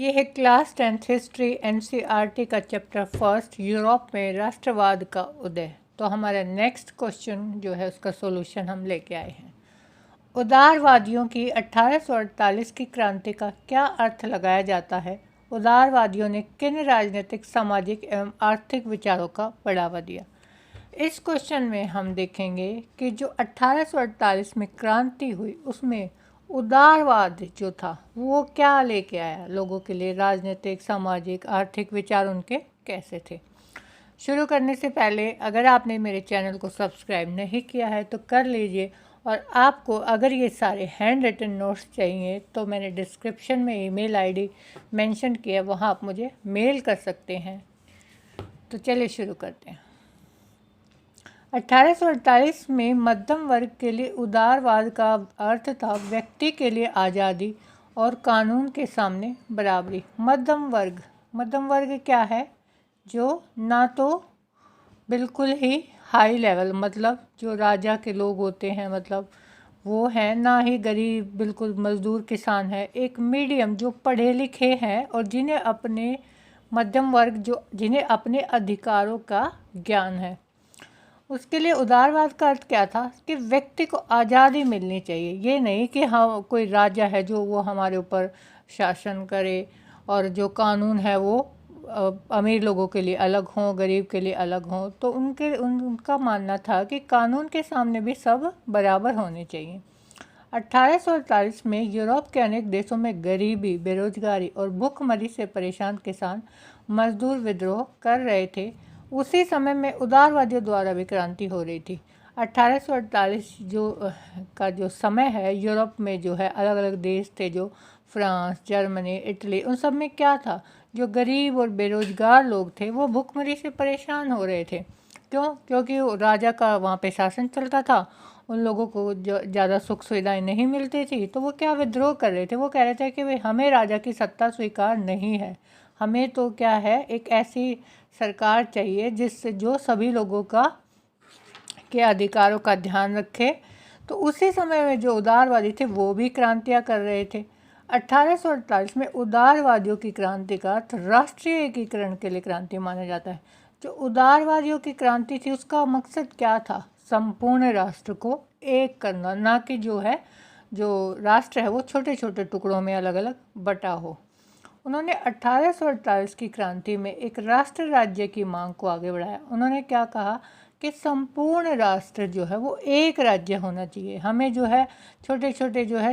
ये है class 10th history NCERT का चैप्टर फर्स्ट यूरोप में राष्ट्रवाद का उदय। तो हमारा नेक्स्ट क्वेश्चन जो है उसका सॉल्यूशन हम लेके आए हैं। उदारवादियों की 1848 की क्रांति का क्या अर्थ लगाया जाता है? उदारवादियों ने किन राजनीतिक, सामाजिक एवं आर्थिक विचारों का बढ़ावा दिया? इस क्वेश्चन में हम देखेंगे कि जो 1848 में क्रांति हुई उसमें उदारवाद जो था वो क्या लेके आया लोगों के लिए, राजनीतिक, सामाजिक, आर्थिक विचार उनके कैसे थे। शुरू करने से पहले अगर आपने मेरे चैनल को सब्सक्राइब नहीं किया है तो कर लीजिए, और आपको अगर ये सारे हैंड रिटन नोट्स चाहिए तो मैंने डिस्क्रिप्शन में ईमेल आईडी मेंशन किया, वहाँ आप मुझे मेल कर सकते हैं। तो चलिए शुरू करते हैं। 1848 में मध्यम वर्ग के लिए उदारवाद का अर्थ था व्यक्ति के लिए आज़ादी और कानून के सामने बराबरी। मध्यम वर्ग क्या है? जो ना तो बिल्कुल ही हाई लेवल, मतलब जो राजा के लोग होते हैं, मतलब वो है, ना ही गरीब बिल्कुल मज़दूर किसान है। एक मीडियम जो पढ़े लिखे हैं और जिन्हें अपने मध्यम वर्ग जो जिन्हें अपने अधिकारों का ज्ञान है। उसके लिए उदारवाद का अर्थ क्या था कि व्यक्ति को आज़ादी मिलनी चाहिए। ये नहीं कि हाँ कोई राजा है जो वो हमारे ऊपर शासन करे और जो कानून है वो अमीर लोगों के लिए अलग हों, गरीब के लिए अलग हों। तो उनका मानना था कि कानून के सामने भी सब बराबर होने चाहिए। 1848 में यूरोप के अनेक देशों में गरीबी, बेरोजगारी और भूखमरी से परेशान किसान मजदूर विद्रोह कर रहे थे। उसी समय में उदारवादियों द्वारा भी क्रांति हो रही थी। 1848 जो समय है, यूरोप में जो है अलग अलग देश थे, जो फ्रांस, जर्मनी, इटली, उन सब में क्या था, जो गरीब और बेरोजगार लोग थे वो भूखमरी से परेशान हो रहे थे। क्यों? क्योंकि राजा का वहाँ पे शासन चलता था, उन लोगों को जो ज़्यादा सुख सुविधाएं नहीं मिलती थी, तो वो क्या विद्रोह कर रहे थे। वो कह रहे थे कि भाई हमें राजा की सत्ता स्वीकार नहीं है, हमें तो क्या है, एक ऐसी सरकार चाहिए जो सभी लोगों के अधिकारों का ध्यान रखे। तो उसी समय में जो उदारवादी थे वो भी क्रांतियाँ कर रहे थे। 1848 में उदारवादियों की क्रांति का अर्थ राष्ट्रीय एकीकरण के लिए क्रांति माना जाता है। जो उदारवादियों की क्रांति थी उसका मकसद क्या था? संपूर्ण राष्ट्र को एक करना, ना कि जो राष्ट्र है वो छोटे छोटे टुकड़ों में अलग अलग बटा हो। उन्होंने 1848 की क्रांति में एक राष्ट्र राज्य की मांग को आगे बढ़ाया। उन्होंने क्या कहा कि संपूर्ण राष्ट्र जो है वो एक राज्य होना चाहिए। हमें जो है छोटे छोटे जो है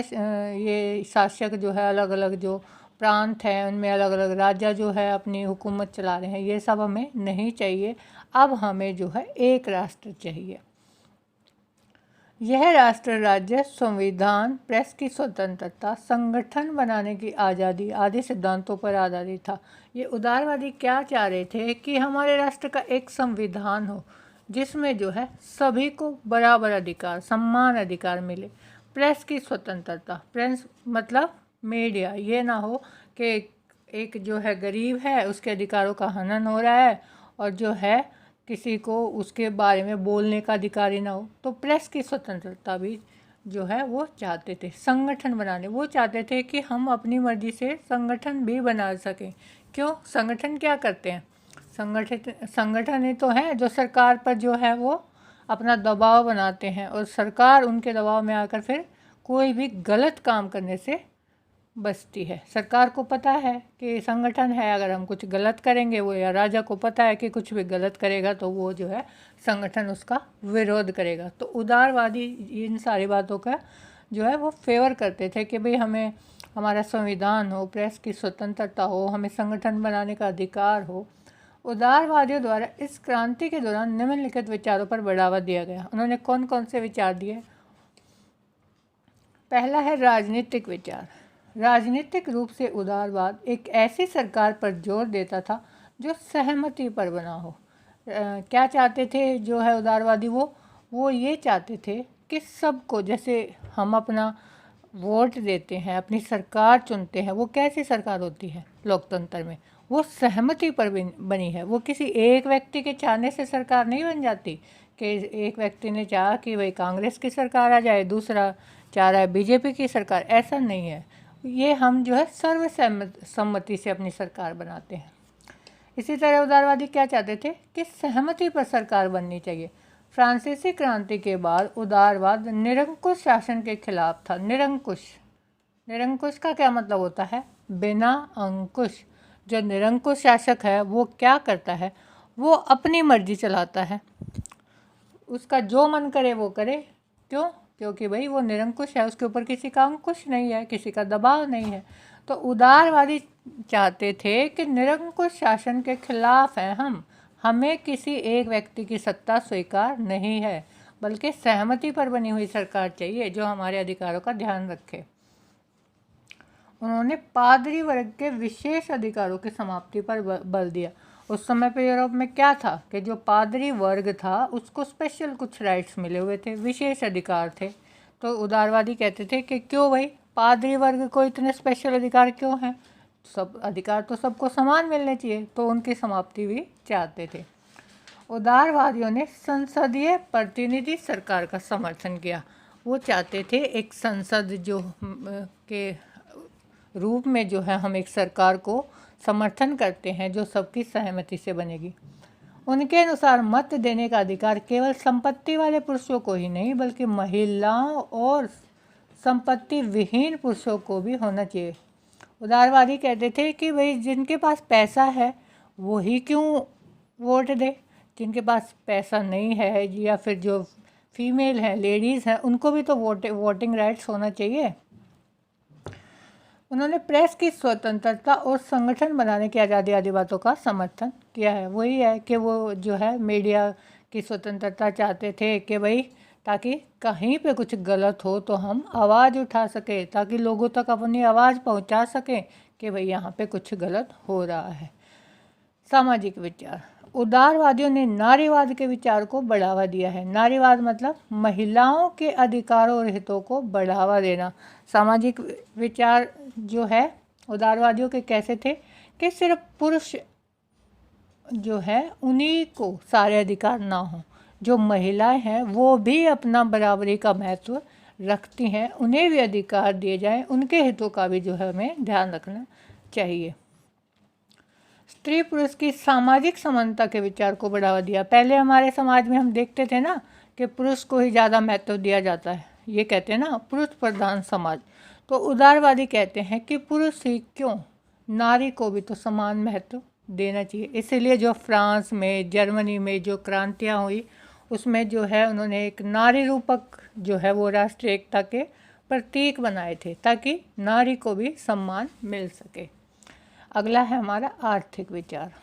ये शासक जो है अलग अलग जो प्रांत हैं उनमें अलग अलग राज्य जो है अपनी हुकूमत चला रहे हैं, ये सब हमें नहीं चाहिए। अब हमें जो है एक राष्ट्र चाहिए। यह राष्ट्र राज्य संविधान, प्रेस की स्वतंत्रता, संगठन बनाने की आज़ादी आदि सिद्धांतों पर आधारित था। ये उदारवादी क्या चाह रहे थे कि हमारे राष्ट्र का एक संविधान हो जिसमें जो है सभी को बराबर अधिकार, सम्मान अधिकार मिले। प्रेस की स्वतंत्रता, प्रेस मतलब मीडिया, ये ना हो कि एक जो है गरीब है उसके अधिकारों का हनन हो रहा है और जो है किसी को उसके बारे में बोलने का अधिकार ही ना हो। तो प्रेस की स्वतंत्रता भी जो है वो चाहते थे। संगठन बनाने, वो चाहते थे कि हम अपनी मर्जी से संगठन भी बना सकें। क्यों? संगठन क्या करते हैं? संगठन ही तो हैं जो सरकार पर जो है वो अपना दबाव बनाते हैं और सरकार उनके दबाव में आकर फिर कोई भी गलत काम करने से बचती है। सरकार को पता है कि संगठन है, अगर हम कुछ गलत करेंगे वो, या राजा को पता है कि कुछ भी गलत करेगा तो वो जो है संगठन उसका विरोध करेगा। तो उदारवादी इन सारी बातों का जो है वो फेवर करते थे कि भाई हमें हमारा संविधान हो, प्रेस की स्वतंत्रता हो, हमें संगठन बनाने का अधिकार हो। उदारवादियों द्वारा इस क्रांति के दौरान निम्नलिखित विचारों पर बढ़ावा दिया गया। उन्होंने कौन कौन से विचार दिए? पहला है राजनीतिक विचार। राजनीतिक रूप से उदारवाद एक ऐसी सरकार पर जोर देता था जो सहमति पर बना हो। क्या चाहते थे जो है उदारवादी? वो ये चाहते थे कि सबको, जैसे हम अपना वोट देते हैं, अपनी सरकार चुनते हैं, वो कैसी सरकार होती है लोकतंत्र में? वो सहमति पर बनी है। वो किसी एक व्यक्ति के चाहने से सरकार नहीं बन जाती कि एक व्यक्ति ने चाहा कि भाई कांग्रेस की सरकार आ जाए, दूसरा चाह रहा है बीजेपी की सरकार। ऐसा नहीं है। ये हम जो है सर्वसम्मति से अपनी सरकार बनाते हैं। इसी तरह उदारवादी क्या चाहते थे कि सहमति पर सरकार बननी चाहिए। फ्रांसीसी क्रांति के बाद उदारवाद निरंकुश शासन के खिलाफ था। निरंकुश का क्या मतलब होता है? बिना अंकुश। जो निरंकुश शासक है वो क्या करता है? वो अपनी मर्जी चलाता है, उसका जो मन करे वो करे। क्यों? क्योंकि भाई वो निरंकुश है, उसके ऊपर किसी का अंकुश नहीं है, किसी का दबाव नहीं है। तो उदारवादी चाहते थे कि निरंकुश शासन के खिलाफ हैं हम, हमें किसी एक व्यक्ति की सत्ता स्वीकार नहीं है, बल्कि सहमति पर बनी हुई सरकार चाहिए जो हमारे अधिकारों का ध्यान रखे। उन्होंने पादरी वर्ग के विशेष अधिकारों की समाप्ति पर बल दिया। उस समय पे यूरोप में क्या था कि जो पादरी वर्ग था उसको स्पेशल कुछ राइट्स मिले हुए थे, विशेष अधिकार थे। तो उदारवादी कहते थे कि क्यों भाई पादरी वर्ग को इतने स्पेशल अधिकार क्यों हैं? सब अधिकार तो सबको समान मिलने चाहिए, तो उनकी समाप्ति भी चाहते थे। उदारवादियों ने संसदीय प्रतिनिधि सरकार का समर्थन किया। वो चाहते थे एक संसद जो के रूप में जो है हम एक सरकार को समर्थन करते हैं जो सबकी सहमति से बनेगी। उनके अनुसार मत देने का अधिकार केवल संपत्ति वाले पुरुषों को ही नहीं बल्कि महिलाओं और संपत्ति विहीन पुरुषों को भी होना चाहिए। उदारवादी कहते थे कि भाई जिनके पास पैसा है वो ही क्यों वोट दे, जिनके पास पैसा नहीं है या फिर जो फीमेल हैं, लेडीज़ हैं, उनको भी तो वोटिंग राइट्स होना चाहिए। उन्होंने प्रेस की स्वतंत्रता और संगठन बनाने की आज़ादी आदि बातों का समर्थन किया है। वही है कि वो जो है मीडिया की स्वतंत्रता चाहते थे कि भाई ताकि कहीं पे कुछ गलत हो तो हम आवाज़ उठा सकें, ताकि लोगों तक अपनी आवाज़ पहुंचा सकें कि भाई यहाँ पे कुछ गलत हो रहा है। सामाजिक विचार। उदारवादियों ने नारीवाद के विचार को बढ़ावा दिया है। नारीवाद मतलब महिलाओं के अधिकारों और हितों को बढ़ावा देना। सामाजिक विचार जो है उदारवादियों के कैसे थे कि सिर्फ पुरुष जो है उन्हीं को सारे अधिकार ना हो, जो महिलाएं हैं वो भी अपना बराबरी का महत्व रखती हैं, उन्हें भी अधिकार दिए जाएं, उनके हितों का भी जो है हमें ध्यान रखना चाहिए। स्त्री पुरुष की सामाजिक समानता के विचार को बढ़ावा दिया। पहले हमारे समाज में हम देखते थे ना कि पुरुष को ही ज़्यादा महत्व दिया जाता है, ये कहते हैं ना पुरुष प्रधान समाज। तो उदारवादी कहते हैं कि पुरुष ही क्यों, नारी को भी तो समान महत्व देना चाहिए। इसीलिए जो फ्रांस में, जर्मनी में जो क्रांतियाँ हुई उसमें जो है उन्होंने एक नारी रूपक जो है वो राष्ट्रीय एकता के प्रतीक बनाए थे ताकि नारी को भी सम्मान मिल सके। अगला है हमारा आर्थिक विचार।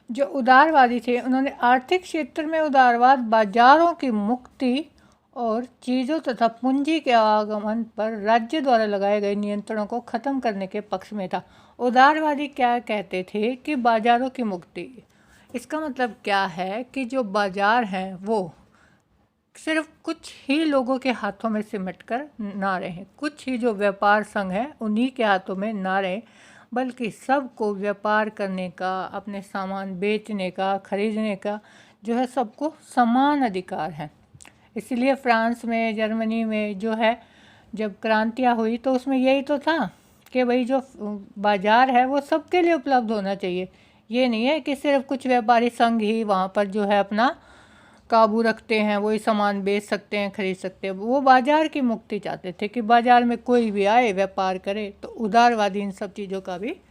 जो उदारवादी थे उन्होंने आर्थिक क्षेत्र में उदारवाद बाजारों की मुक्ति और चीज़ों तथा पूंजी के आगमन पर राज्य द्वारा लगाए गए नियंत्रणों को ख़त्म करने के पक्ष में था। उदारवादी क्या कहते थे कि बाजारों की मुक्ति, इसका मतलब क्या है कि जो बाजार हैं वो सिर्फ कुछ ही लोगों के हाथों में सिमट कर ना रहें, कुछ ही जो व्यापार संघ है उन्हीं के हाथों में ना रहें, बल्कि सबको व्यापार करने का, अपने सामान बेचने का, खरीदने का जो है सबको समान अधिकार है। इसलिए फ्रांस में, जर्मनी में जो है जब क्रांतियाँ हुई तो उसमें यही तो था कि भाई जो बाज़ार है वो सबके लिए उपलब्ध होना चाहिए। ये नहीं है कि सिर्फ कुछ व्यापारी संघ ही वहाँ पर जो है अपना काबू रखते हैं, वही सामान बेच सकते हैं, खरीद सकते हैं। वो बाज़ार की मुक्ति चाहते थे कि बाज़ार में कोई भी आए व्यापार करे। तो उदारवादी इन सब चीज़ों का भी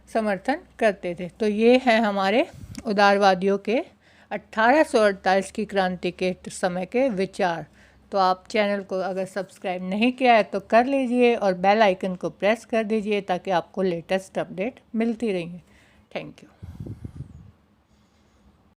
समर्थन करते थे। तो ये हैं हमारे उदारवादियों के 1848 की क्रांति के समय के विचार। तो आप चैनल को अगर सब्सक्राइब नहीं किया है तो कर लीजिए और बेल आइकन को प्रेस कर दीजिए ताकि आपको लेटेस्ट अपडेट मिलती रहे। Thank you.